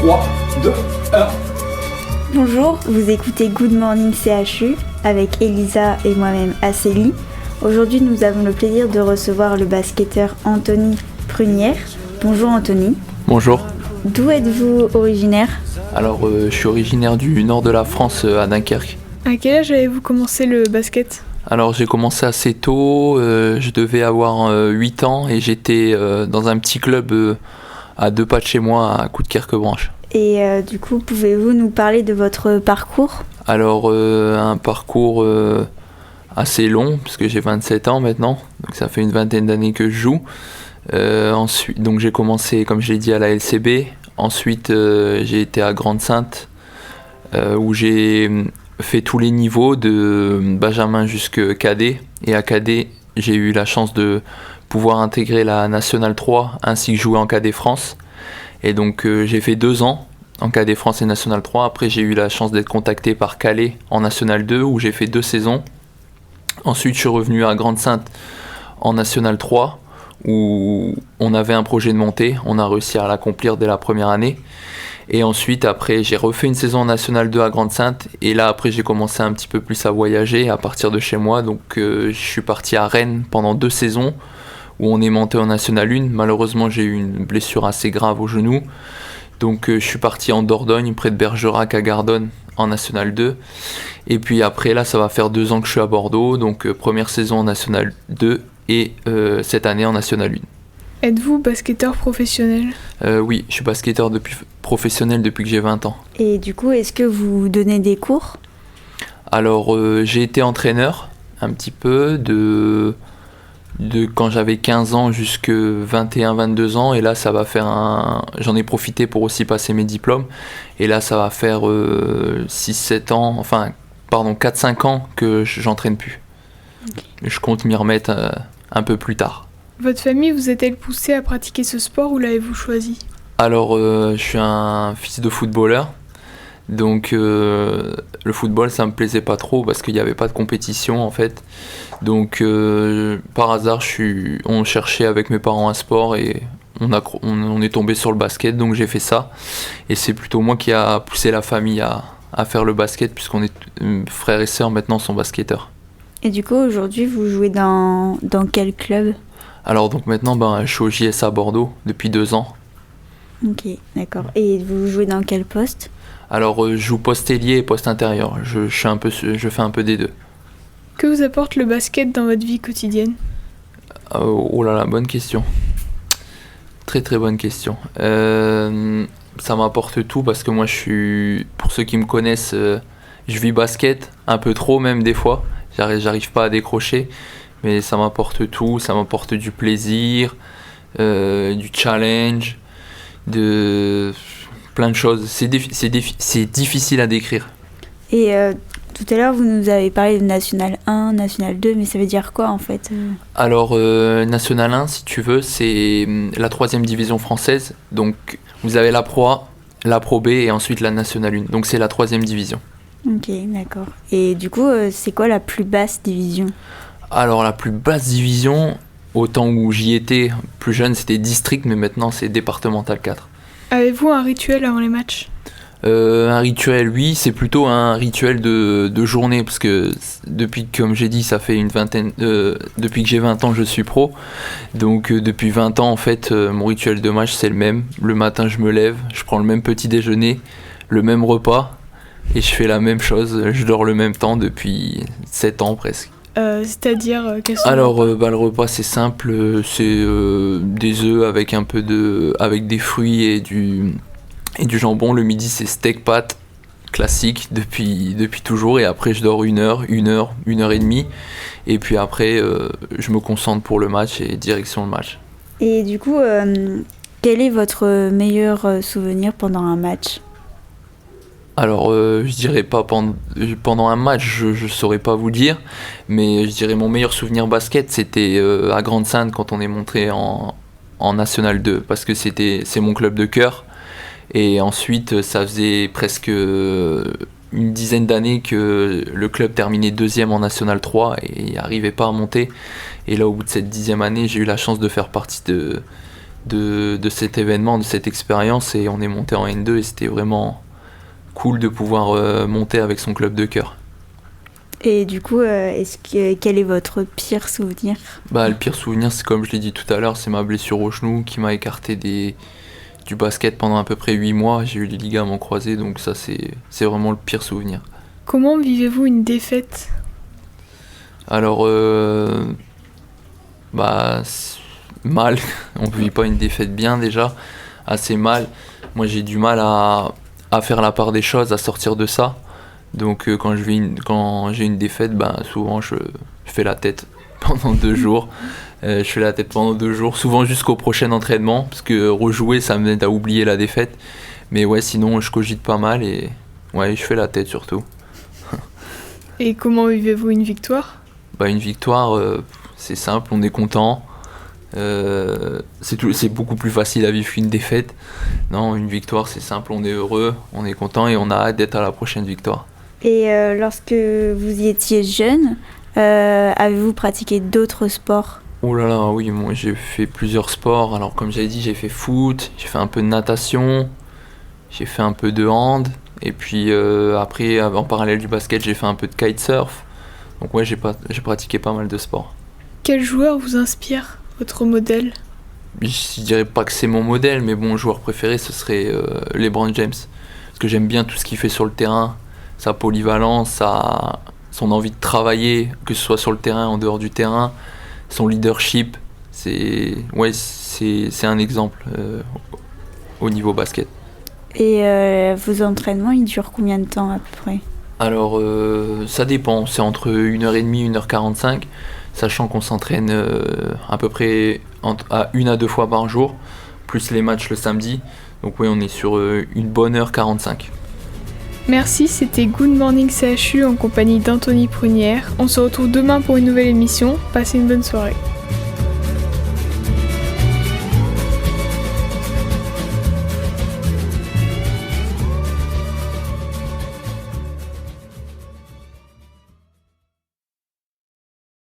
3, 2, 1. Bonjour, vous écoutez Good Morning CHU avec Elisa et moi-même Acélie. Aujourd'hui, nous avons le plaisir de recevoir le basketteur Anthony Prunière. Bonjour Anthony. Bonjour. D'où êtes-vous originaire ? Alors, je suis originaire du nord de la France, à Dunkerque. À quel âge avez-vous commencé le basket ? Alors, j'ai commencé assez tôt, je devais avoir 8 ans et j'étais dans un petit club à 2 pas de chez moi, à Coudekerque-Branche. Et du coup, pouvez-vous nous parler de votre parcours ? Alors, un parcours assez long, puisque j'ai 27 ans maintenant, donc ça fait une vingtaine d'années que je joue. Ensuite, donc j'ai commencé, comme je l'ai dit, à la LCB. Ensuite, j'ai été à Grande-Synthe, où j'ai fait tous les niveaux de Benjamin jusqu'à cadet. Et à cadet, j'ai eu la chance de pouvoir intégrer la Nationale 3 ainsi que jouer en cadet France. Et donc j'ai fait 2 ans en cadet France et Nationale 3. Après, j'ai eu la chance d'être contacté par Calais en Nationale 2 où j'ai fait 2 saisons. Ensuite, je suis revenu à Grande-Synthe en Nationale 3 où on avait un projet de montée. On a réussi à l'accomplir dès la première année. Et ensuite, après, j'ai refait une saison en Nationale 2 à Grande-Synthe. Et là, après, j'ai commencé un petit peu plus à voyager à partir de chez moi. Donc, je suis parti à Rennes pendant 2 saisons où on est monté en Nationale 1. Malheureusement, j'ai eu une blessure assez grave au genou. Donc, je suis parti en Dordogne, près de Bergerac à Gardonne, en Nationale 2. Et puis après, là, ça va faire 2 ans que je suis à Bordeaux. Donc, première saison en Nationale 2 et cette année en Nationale 1. Êtes-vous basketteur professionnel ? Oui, je suis basketteur professionnel depuis que j'ai 20 ans. Et du coup, est-ce que vous donnez des cours ? Alors, j'ai été entraîneur un petit peu de quand j'avais 15 ans jusqu'à 21-22 ans. Et là, ça va faire j'en ai profité pour aussi passer mes diplômes. Et là, ça va faire 6-7 ans, enfin, pardon, 4-5 ans que j'entraîne plus. Okay. Je compte m'y remettre un peu plus tard. Votre famille vous a-t-elle poussé à pratiquer ce sport ou l'avez-vous choisi ? Alors, je suis un fils de footballeur. Donc, le football, ça me plaisait pas trop parce qu'il n'y avait pas de compétition en fait. Donc, par hasard, on cherchait avec mes parents un sport et on est tombé sur le basket. Donc, j'ai fait ça. Et c'est plutôt moi qui a poussé la famille à faire le basket puisqu'on est frères et sœurs maintenant sont basketteurs. Et du coup, aujourd'hui, vous jouez dans quel club ? Alors donc maintenant, je suis au JS à Bordeaux depuis 2 ans. Ok, d'accord. Et vous jouez dans quel poste ? Alors je joue poste ailier et poste intérieur. Je fais un peu des deux. Que vous apporte le basket dans votre vie quotidienne ? Oh là là, bonne question. Très très bonne question. Ça m'apporte tout parce que moi pour ceux qui me connaissent, je vis basket, un peu trop même des fois. J'arrive pas à décrocher. Mais ça m'apporte tout, ça m'apporte du plaisir, du challenge, de plein de choses. C'est difficile à décrire. Et tout à l'heure, vous nous avez parlé de National 1, National 2, mais ça veut dire quoi en fait ? Alors, National 1, si tu veux, c'est la 3e division française. Donc, vous avez la Pro A, la Pro B et ensuite la National 1. Donc, c'est la 3e division. Ok, d'accord. Et du coup, c'est quoi la plus basse division ? Alors la plus basse division, au temps où j'y étais, plus jeune, c'était district, mais maintenant c'est départemental 4. Avez-vous un rituel avant les matchs ? Un rituel, oui, c'est plutôt un rituel de journée, parce que depuis, comme j'ai dit, ça fait une vingtaine, depuis que j'ai 20 ans, je suis pro. Donc depuis 20 ans, en fait, mon rituel de match, c'est le même. Le matin, je me lève, je prends le même petit déjeuner, le même repas, et je fais la même chose, je dors le même temps depuis 7 ans presque. C'est-à-dire Alors le repas c'est simple, c'est des œufs avec avec des fruits et du jambon. Le midi c'est steak pâtes classique depuis toujours et après je dors 1 heure et demie et puis après je me concentre pour le match et direction le match. Et du coup quel est votre meilleur souvenir pendant un match ? Alors, je dirais pas pendant un match, je saurais pas vous dire, mais je dirais mon meilleur souvenir basket, c'était à Grande-Synthe quand on est monté en National 2, parce que c'est mon club de cœur. Et ensuite, ça faisait presque une dizaine d'années que le club terminait 2e en National 3 et n'arrivait pas à monter. Et là, au bout de cette 10e année, j'ai eu la chance de faire partie de cet événement, de cette expérience, et on est monté en N2 et c'était vraiment cool de pouvoir monter avec son club de cœur. Et du coup, quel est votre pire souvenir? Le pire souvenir, c'est comme je l'ai dit tout à l'heure, c'est ma blessure au genou qui m'a écarté du basket pendant à peu près 8 mois. J'ai eu les ligaments croisés, donc ça c'est vraiment le pire souvenir. Comment vivez-vous une défaite? Alors, mal, on ne vit pas une défaite bien déjà, assez mal. Moi j'ai du mal à faire la part des choses, à sortir de ça. Donc quand j'ai une défaite, souvent je fais la tête pendant 2 jours. Je fais la tête pendant 2 jours, souvent jusqu'au prochain entraînement, parce que rejouer ça m'aide à oublier la défaite. Mais ouais, sinon je cogite pas mal et ouais, je fais la tête surtout. Et comment vivez-vous une victoire? Une victoire, c'est simple, on est content. C'est beaucoup plus facile à vivre qu'une défaite. Non, une victoire c'est simple, on est heureux, on est content et on a hâte d'être à la prochaine victoire. Et lorsque vous étiez jeune, avez-vous pratiqué d'autres sports? Oh là là, oui, moi j'ai fait plusieurs sports. Alors comme j'avais dit, j'ai fait foot, j'ai fait un peu de natation, j'ai fait un peu de hand. Et puis après, en parallèle du basket, j'ai fait un peu de kitesurf. Donc ouais, j'ai pratiqué pas mal de sports. Quel joueur vous inspire, votre modèle? Je dirais pas que c'est mon modèle, mais mon joueur préféré, ce serait LeBron James. Parce que j'aime bien tout ce qu'il fait sur le terrain, sa polyvalence, son envie de travailler, que ce soit sur le terrain, en dehors du terrain, son leadership. C'est un exemple au niveau basket. Et vos entraînements, ils durent combien de temps à peu près? Alors, ça dépend. C'est entre 1h30 et 1h45, sachant qu'on s'entraîne à peu près à 1 à 2 fois par jour, plus les matchs le samedi. Donc oui, on est sur une bonne heure 45. Merci, c'était Good Morning CHU en compagnie d'Anthony Prunière. On se retrouve demain pour une nouvelle émission. Passez une bonne soirée.